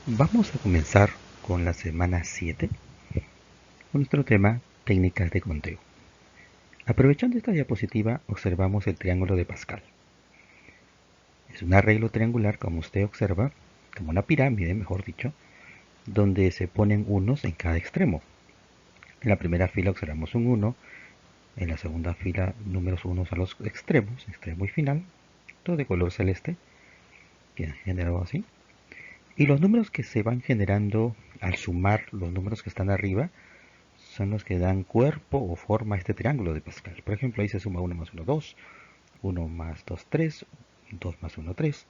Vamos a comenzar con la semana 7, con nuestro tema técnicas de conteo. Aprovechando esta diapositiva, observamos el triángulo de Pascal. Es un arreglo triangular, como usted observa, como una pirámide, mejor dicho, donde se ponen unos en cada extremo. En la primera fila observamos un 1, en la segunda fila números unos a los extremos, extremo y final, todo de color celeste, que generado así. Y los números que se van generando al sumar los números que están arriba son los que dan cuerpo o forma a este triángulo de Pascal. Por ejemplo, ahí se suma 1 más 1, 2, 1 más 2, 3, 2 más 1, 3,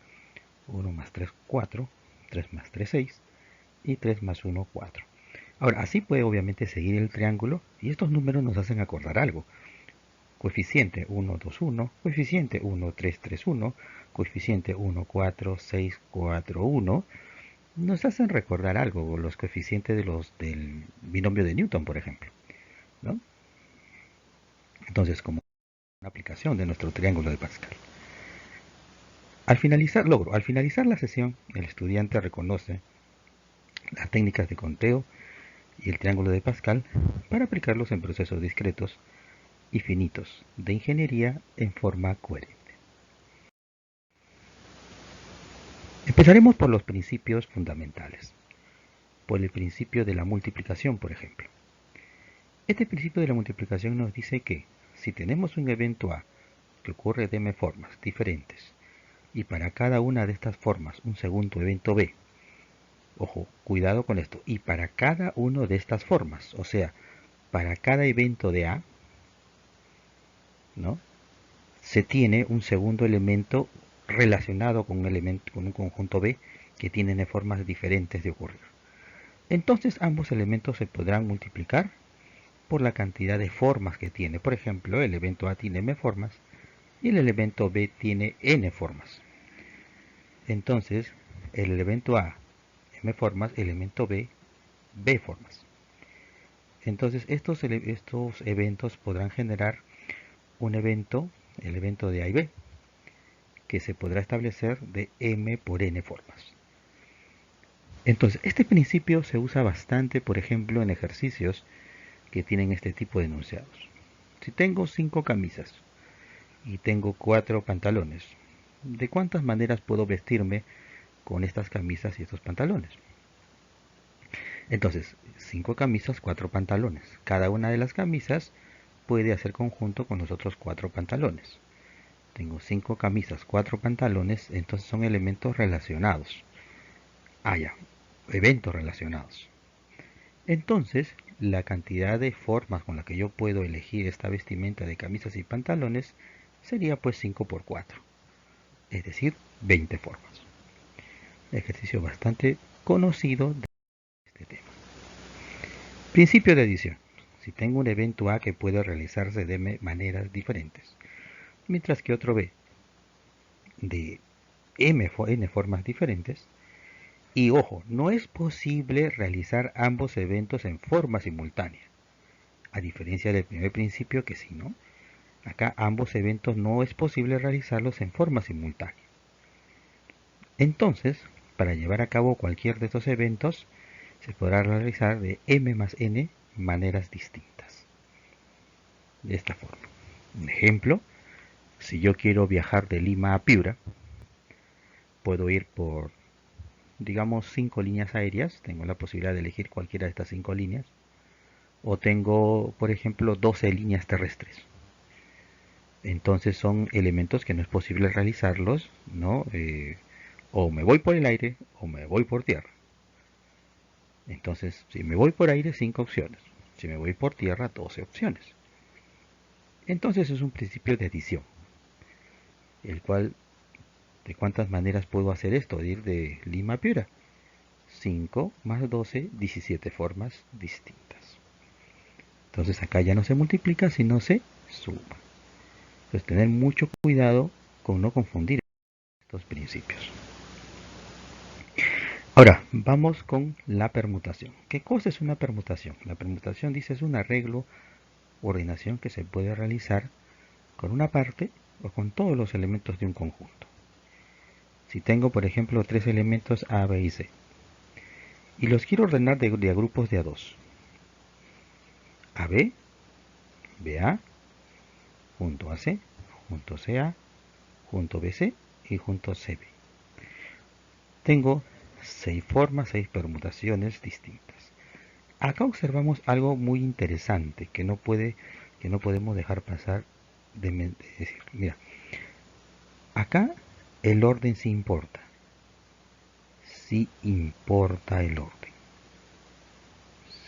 1 más 3, 4, 3 más 3, 6 y 3 más 1, 4. Ahora, así puede obviamente seguir el triángulo y estos números nos hacen acordar algo. Coeficiente 1, 2, 1, coeficiente 1, 3, 3, 1, coeficiente 1, 4, 6, 4, 1, nos hacen recordar algo, los coeficientes del binomio de Newton, por ejemplo, ¿no? Entonces, como una aplicación de nuestro triángulo de Pascal. Al finalizar la sesión, el estudiante reconoce las técnicas de conteo y el triángulo de Pascal para aplicarlos en procesos discretos y finitos de ingeniería en forma coherente. Empezaremos por los principios fundamentales, por el principio de la multiplicación, por ejemplo. Este principio de la multiplicación nos dice que si tenemos un evento A que ocurre de m formas diferentes y para cada una de estas formas un segundo evento B, ojo, cuidado con esto, y para cada una de estas formas, o sea, para cada evento de A, ¿no? Se tiene un segundo elemento relacionado con un conjunto B que tienen formas diferentes de ocurrir. Entonces ambos elementos se podrán multiplicar por la cantidad de formas que tiene. Por ejemplo, el evento A tiene m formas y el elemento B tiene n formas. Entonces, el elemento A, m formas, elemento B, b formas. Entonces, estos eventos podrán generar un evento, el evento de A y B, que se podrá establecer de m por n formas. Entonces, este principio se usa bastante, por ejemplo, en ejercicios que tienen este tipo de enunciados. Si tengo 5 camisas y tengo 4 pantalones, ¿de cuántas maneras puedo vestirme con estas camisas y estos pantalones? Entonces, 5 camisas, 4 pantalones. Cada una de las camisas puede hacer conjunto con los otros 4 pantalones. Tengo 5 camisas, 4 pantalones, entonces son elementos relacionados. Ah, ya, eventos relacionados. Entonces, la cantidad de formas con la que yo puedo elegir esta vestimenta de camisas y pantalones sería pues 5 por 4, es decir, 20 formas. Ejercicio bastante conocido de este tema. Principio de adición. Si tengo un evento A que puede realizarse de maneras diferentes, mientras que otro B de n formas diferentes, y ojo, no es posible realizar ambos eventos en forma simultánea, a diferencia del primer principio que sí, ¿no? Acá ambos eventos no es posible realizarlos en forma simultánea. Entonces, para llevar a cabo cualquier de estos eventos, se podrá realizar de m más n maneras distintas. De esta forma. Un ejemplo, si yo quiero viajar de Lima a Piura, puedo ir por, digamos, 5 líneas aéreas. Tengo la posibilidad de elegir cualquiera de estas 5 líneas. O tengo, por ejemplo, 12 líneas terrestres. Entonces son elementos que no es posible realizarlos, ¿no? O me voy por el aire o me voy por tierra. Entonces, si me voy por aire, 5 opciones. Si me voy por tierra, 12 opciones. Entonces es un principio de adición, el cual, ¿de cuántas maneras puedo hacer esto? De ir de Lima a Piura. 5 más 12, 17 formas distintas. Entonces acá ya no se multiplica, sino se suma. Entonces tener mucho cuidado con no confundir estos principios. Ahora, vamos con la permutación. ¿Qué cosa es una permutación? La permutación, dice, es un arreglo o ordenación que se puede realizar con una parte o con todos los elementos de un conjunto. Si tengo, por ejemplo, 3 elementos A, B y C, y los quiero ordenar de a grupos de a dos. AB, BA, junto AC, junto CA, junto BC y junto CB. Tengo 6 formas, 6 permutaciones distintas. Acá observamos algo muy interesante que no podemos dejar pasar de decir. Mira, acá el orden sí importa. Sí importa el orden.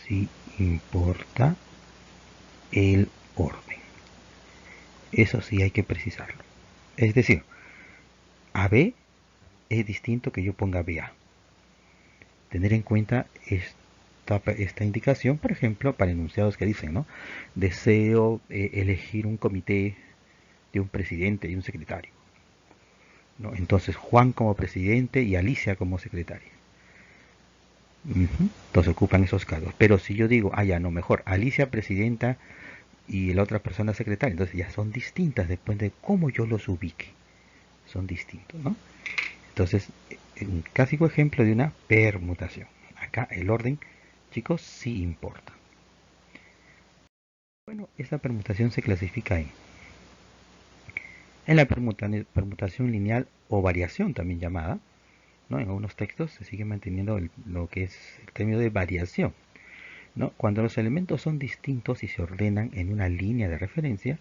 Sí importa el orden. Eso sí hay que precisarlo. Es decir, AB es distinto que yo ponga BA. Tener en cuenta esta indicación, por ejemplo, para enunciados que dicen, ¿no? Deseo elegir un comité de un presidente y un secretario, ¿no? Entonces Juan como presidente y Alicia como secretaria. Entonces ocupan esos cargos. Pero si yo digo, ya no, mejor Alicia presidenta y la otra persona secretaria, entonces ya son distintas, depende de cómo yo los ubique. Son distintos, ¿no? Entonces, un clásico ejemplo de una permutación. Acá el orden, chicos, sí importa. Bueno, esta permutación se clasifica en la permutación lineal o variación también llamada, ¿no? En algunos textos se sigue manteniendo lo que es el término de variación, ¿no? Cuando los elementos son distintos y se ordenan en una línea de referencia,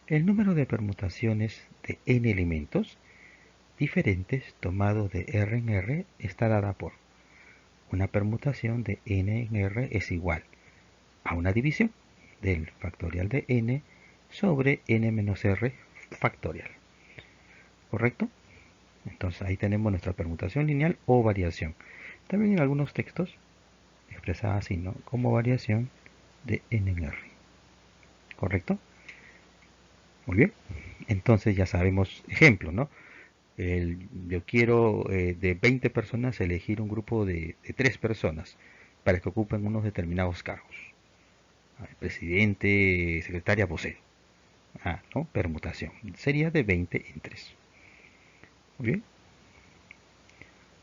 el número de permutaciones de n elementos diferentes tomado de R en R está dada por una permutación de n en R es igual a una división del factorial de n sobre n menos r factorial. ¿Correcto? Entonces ahí tenemos nuestra permutación lineal o variación. También en algunos textos expresada así, ¿no? Como variación de n en r. ¿Correcto? Muy bien. Entonces ya sabemos, ejemplo, ¿no? Yo quiero de 20 personas elegir un grupo de 3 personas para que ocupen unos determinados cargos. Presidente, secretaria, vocero. ¿No? Permutación. Sería de 20 en 3. Muy bien.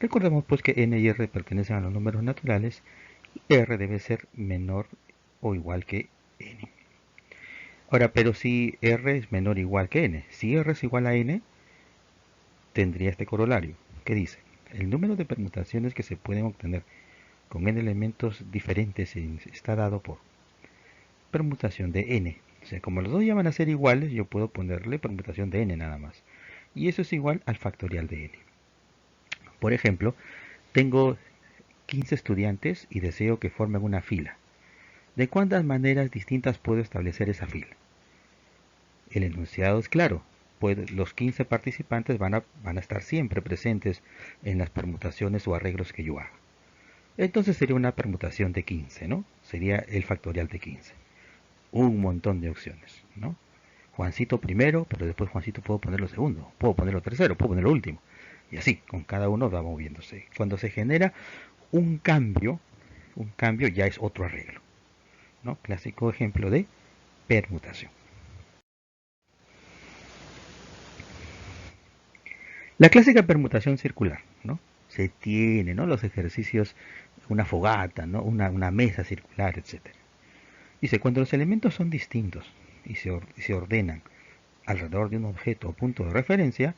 Recordemos pues que n y r pertenecen a los números naturales y r debe ser menor o igual que n. Ahora, pero si r es menor o igual que n, si r es igual a n, tendría este corolario, que dice, el número de permutaciones que se pueden obtener con n elementos diferentes está dado por permutación de n. O sea, como los dos ya van a ser iguales, yo puedo ponerle permutación de n nada más. Y eso es igual al factorial de n. Por ejemplo, tengo 15 estudiantes y deseo que formen una fila. ¿De cuántas maneras distintas puedo establecer esa fila? El enunciado es claro. Los 15 participantes van a estar siempre presentes en las permutaciones o arreglos que yo haga. Entonces sería una permutación de 15, ¿no? Sería el factorial de 15. Un montón de opciones, ¿no? Juancito primero, pero después Juancito puedo ponerlo segundo, puedo ponerlo tercero, puedo ponerlo último. Y así, con cada uno va moviéndose. Cuando se genera un cambio ya es otro arreglo, ¿no? Clásico ejemplo de permutación. La clásica permutación circular, ¿no? Se tiene, ¿no? Los ejercicios, una fogata, ¿no? Una mesa circular, etc. Dice, cuando los elementos son distintos y se ordenan alrededor de un objeto o punto de referencia,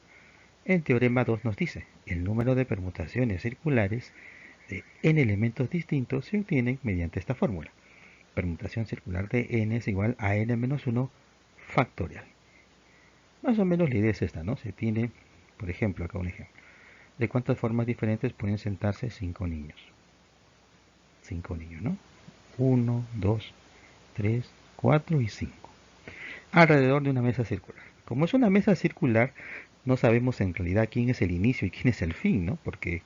el teorema 2 nos dice, el número de permutaciones circulares de n elementos distintos se obtienen mediante esta fórmula. Permutación circular de n es igual a n menos 1 factorial. Más o menos la idea es esta, ¿no? Se tiene, por ejemplo, acá un ejemplo. ¿De cuántas formas diferentes pueden sentarse 5 niños? 5 niños, ¿no? 1, 2, 3, 4 y 5. Alrededor de una mesa circular. Como es una mesa circular, no sabemos en realidad quién es el inicio y quién es el fin, ¿no? Porque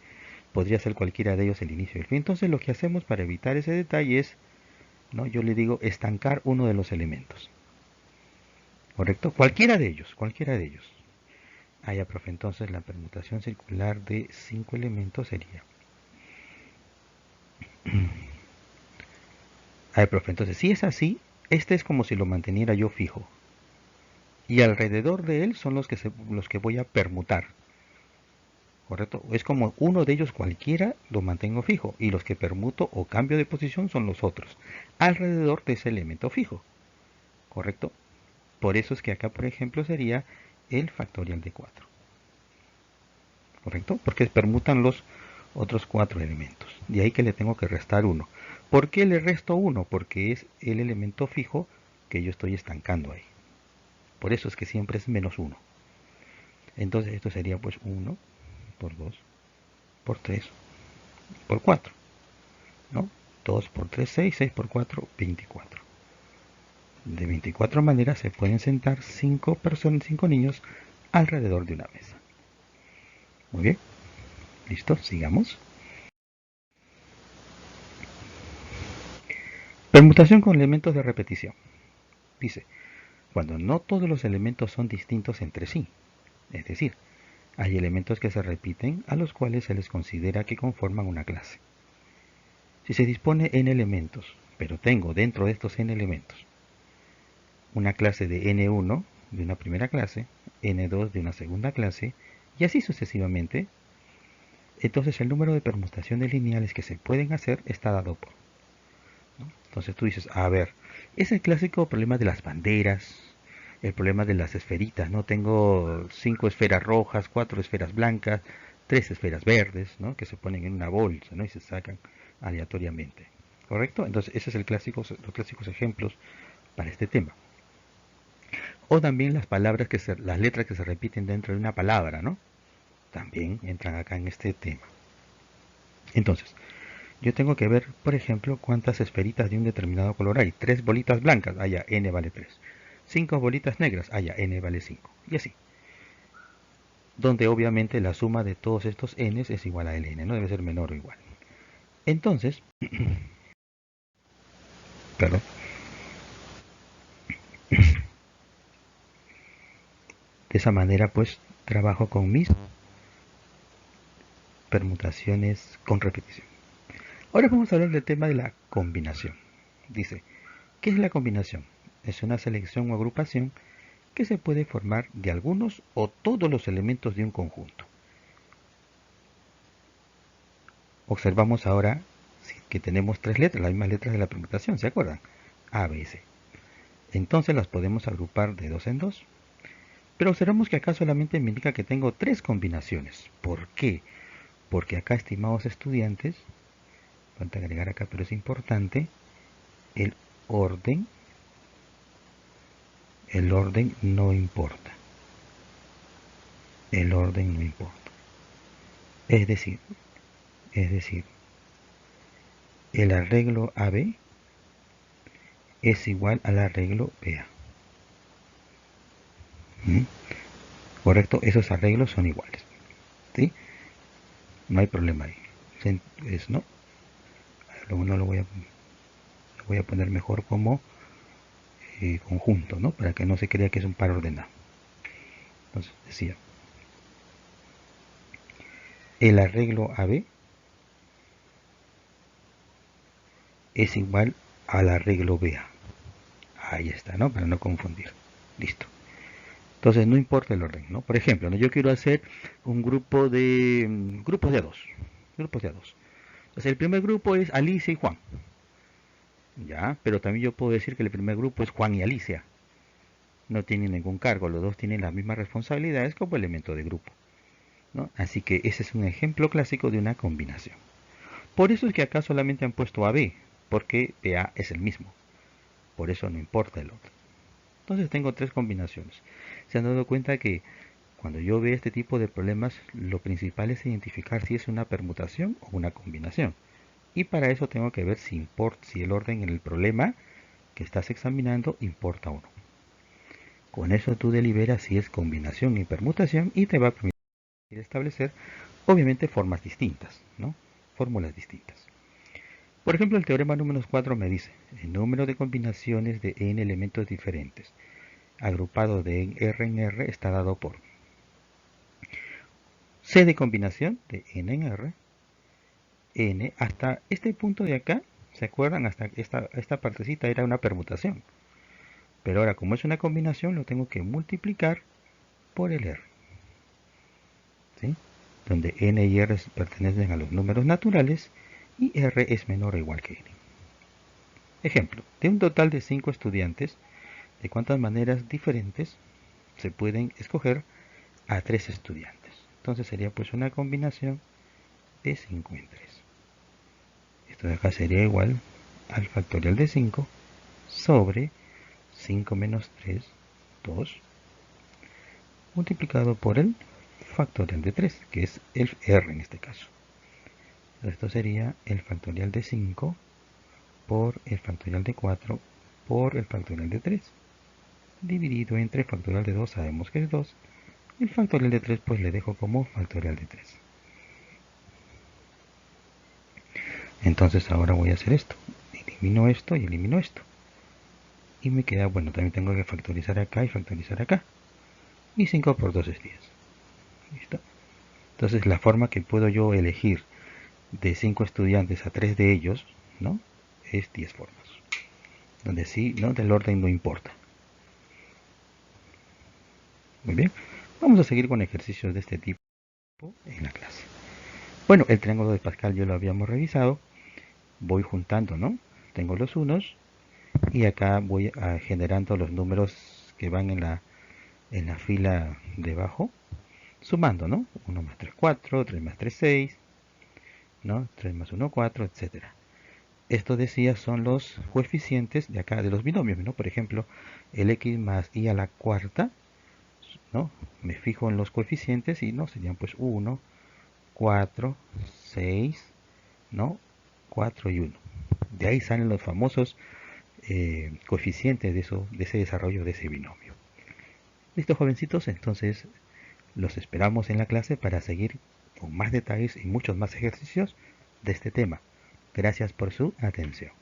podría ser cualquiera de ellos el inicio y el fin. Entonces lo que hacemos para evitar ese detalle es, ¿no? Yo le digo estancar uno de los elementos. ¿Correcto? Cualquiera de ellos, cualquiera de ellos. Ya, profe, entonces la permutación circular de 5 elementos sería. Profe, entonces si es así, este es como si lo manteniera yo fijo. Y alrededor de él son los que voy a permutar. ¿correcto? Es como uno de ellos cualquiera lo mantengo fijo y los que permuto o cambio de posición son los otros, alrededor de ese elemento fijo, ¿correcto? Por eso es que acá, por ejemplo, sería el factorial de 4, ¿correcto? Porque permutan los otros 4 elementos. De ahí que le tengo que restar 1. ¿Por qué le resto 1? Porque es el elemento fijo que yo estoy estancando ahí. Por eso es que siempre es menos 1. Entonces esto sería pues 1 por 2 por 3 por 4, ¿no? 2 por 3, 6, 6 por 4, 24. De 24 maneras se pueden sentar 5 personas, 5 niños alrededor de una mesa. Muy bien, listo, sigamos. Permutación con elementos de repetición. Dice, cuando no todos los elementos son distintos entre sí, es decir, hay elementos que se repiten a los cuales se les considera que conforman una clase. Si se dispone n elementos, pero tengo dentro de estos n elementos una clase de n1 de una primera clase, n2 de una segunda clase, y así sucesivamente, entonces el número de permutaciones lineales que se pueden hacer está dado por, ¿no? Entonces tú dices, a ver, es el clásico problema de las banderas, el problema de las esferitas, ¿no? Tengo 5 esferas rojas, 4 esferas blancas, 3 esferas verdes, ¿no? Que se ponen en una bolsa, ¿no? Y se sacan aleatoriamente, ¿correcto? Entonces ese es los clásicos ejemplos para este tema. O también las letras que se repiten dentro de una palabra, ¿no? También entran acá en este tema. Entonces, yo tengo que ver, por ejemplo, cuántas esferitas de un determinado color hay. 3 bolitas blancas, allá n vale 3. 5 bolitas negras, allá n vale 5. Y así. Donde obviamente la suma de todos estos n es igual a ln, no debe ser menor o igual. Entonces, perdón, de esa manera pues trabajo con mis permutaciones con repetición. Ahora vamos a hablar del tema de la combinación. Dice, ¿qué es la combinación? Es una selección o agrupación que se puede formar de algunos o todos los elementos de un conjunto. Observamos ahora que tenemos 3 letras, las mismas letras de la permutación, ¿se acuerdan? A, B, C. Entonces las podemos agrupar de 2 en 2. Pero observamos que acá solamente me indica que tengo 3 combinaciones. ¿Por qué? Porque acá, estimados estudiantes, falta agregar acá, pero es importante, el orden no importa. El orden no importa. Es decir, el arreglo AB es igual al arreglo BA. ¿Mm? ¿Correcto? Esos arreglos son iguales. ¿Sí? No hay problema ahí. ¿No? Luego lo voy a poner mejor como conjunto, ¿no? Para que no se crea que es un par ordenado. Entonces decía, el arreglo AB es igual al arreglo BA. Ahí está, ¿no? Para no confundir. Listo. Entonces no importa el orden, ¿no? Por ejemplo, ¿no? Yo quiero hacer un grupo de grupos de a dos. Grupos de a dos. Entonces el primer grupo es Alicia y Juan. Ya, pero también yo puedo decir que el primer grupo es Juan y Alicia. No tienen ningún cargo, los dos tienen las mismas responsabilidades como elemento de grupo, ¿no? Así que ese es un ejemplo clásico de una combinación. Por eso es que acá solamente han puesto AB, porque PA es el mismo. Por eso no importa el otro. Entonces tengo 3 combinaciones. Se han dado cuenta que cuando yo veo este tipo de problemas, lo principal es identificar si es una permutación o una combinación. Y para eso tengo que ver si el orden en el problema que estás examinando importa o no. Con eso tú deliberas si es combinación y permutación y te va a permitir establecer, obviamente, formas distintas, ¿no? Fórmulas distintas. Por ejemplo, el teorema número 4 me dice el número de combinaciones de n elementos diferentes agrupado de R en R está dado por C de combinación de n en R, n hasta este punto de acá, ¿se acuerdan? Hasta esta partecita era una permutación. Pero ahora, como es una combinación, lo tengo que multiplicar por el R. ¿Sí? donde n y r pertenecen a los números naturales y r es menor o igual que n. Ejemplo, de un total de 5 estudiantes, ¿de cuántas maneras diferentes se pueden escoger a 3 estudiantes? Entonces sería pues una combinación de 5 en 3. Esto de acá sería igual al factorial de 5 sobre 5 menos 3, 2, multiplicado por el factorial de 3, que es el r en este caso. Esto sería el factorial de 5 por el factorial de 4 por el factorial de 3, dividido entre el factorial de 2, sabemos que es 2, el factorial de 3 pues le dejo como factorial de 3. Entonces ahora voy a hacer esto, elimino esto y elimino esto. Y me queda, bueno, también tengo que factorizar acá y factorizar acá. Y 5 por 2 es 10. ¿Listo? Entonces la forma que puedo yo elegir de 5 estudiantes a 3 de ellos, ¿no? Es 10 formas. Donde sí, ¿no? Del orden no importa. Muy bien. Vamos a seguir con ejercicios de este tipo en la clase. Bueno, el triángulo de Pascal ya lo habíamos revisado. Voy juntando, ¿no? Tengo los unos y acá voy generando los números que van en la fila debajo, sumando, ¿no? 1 más 3, 4, 3 más 3, 6, ¿no? 3 más 1, 4, etcétera. Esto decía son los coeficientes de acá de los binomios, ¿no? Por ejemplo, el x más y a la cuarta, ¿no? Me fijo en los coeficientes y no serían pues 1, 4, 6, ¿no? 4 y 1. De ahí salen los famosos coeficientes de ese desarrollo de ese binomio. Listo, jovencitos, entonces los esperamos en la clase para seguir con más detalles y muchos más ejercicios de este tema. Gracias por su atención.